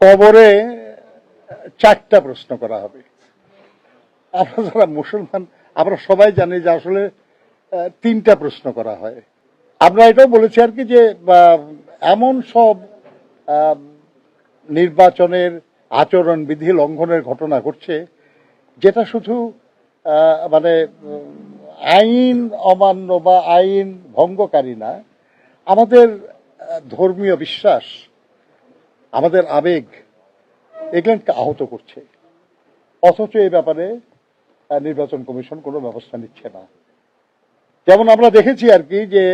কবরে 4টা প্রশ্ন করা হবে। আমরা যারা মুসলমান আমরা সবাই জানি যে আসলে 3টা প্রশ্ন করা হয়। আমরা এটাও বলেছি আর কি যে এমন সব নির্বাচনের আচরণবিধি লঙ্ঘনের ঘটনা ঘটছে যেটা শুধু মানে আইন অমান্য বা আইন ভঙ্গকারী না, আমাদের ধর্মীয় বিশ্বাস, আমাদের আবেগ এগুলোকে আহত করছে। অথচ এই ব্যাপারে নির্বাচন কমিশন কোনো ব্যবস্থা নিচ্ছে না। যেমন আমরা দেখেছি আর কি যে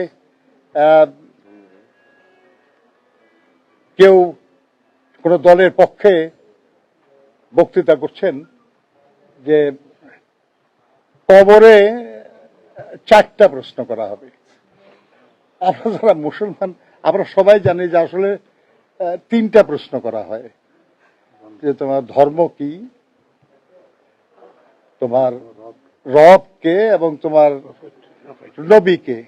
কেউ কোন দলের পক্ষে বক্তৃতা করছেন যে কবরে 4টা প্রশ্ন করা হবে। আমরা যারা মুসলমান আমরা সবাই জানি যে আসলে 3টা প্রশ্ন করা হয়, যে তোমার ধর্ম কি, তোমার রব কে এবং তোমার নবী কে।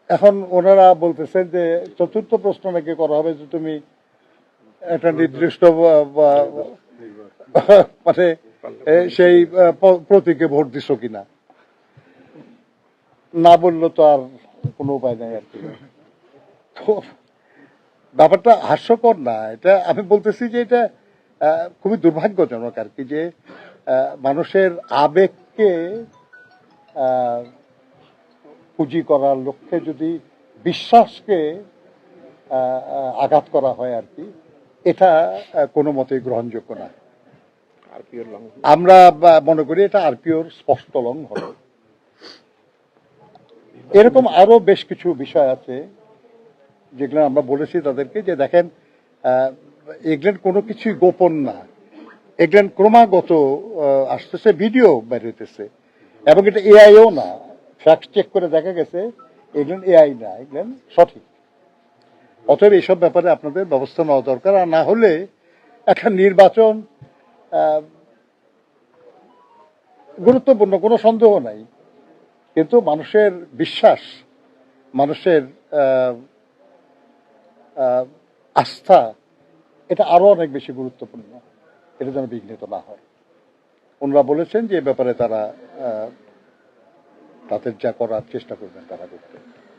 এখন ওনারা বলতেছেন যে 4র্থ প্রশ্ন নাকি করা হবে যে তুমি একটা নির্দিষ্ট মানে সেই প্রতীকে ভোট দিছো কিনা। না বললো তো আর কোনো উপায় নাই আর কি। তো ব্যাপারটা হাস্যকর না, এটা আমি বলতেছি যে এটা খুবই দুর্ভাগ্যজনক আর কি, যে মানুষের আবেগকে পুঁজি করার লক্ষ্যে যদি বিশ্বাসকে আঘাত করা হয় আর কি, এটা কোনো মতেই গ্রহণযোগ্য না। আমরা মনে করি এটা আরপিওর স্পষ্ট লঙ্ঘন। এরকম আরো বেশ কিছু বিষয় আছে যেগুলো আমরা বলেছি তাদেরকে যে দেখেন এগুলো কোনো কিছুই গোপন না, এগুলো ক্রমাগত আসতেছে, ভিডিও বের হইতেছে, এবং এটা এআইও না, ফ্যাক্ট চেক করে দেখা গেছে এগুলো এআই না, এগুলো সঠিক। অতএব এইসব ব্যাপারে আপনাদের ব্যবস্থা নেওয়া দরকার। আর না হলে একটা নির্বাচন গুরুত্বপূর্ণ, কোনো সন্দেহ নাই, কিন্তু মানুষের বিশ্বাস, মানুষের আস্থা, এটা আরো অনেক বেশি গুরুত্বপূর্ণ। এটা যেন বিঘ্নিত না হয়। ওনারা বলেছেন যে এ ব্যাপারে তারা তাদের যা করার চেষ্টা করবেন তারা করতে।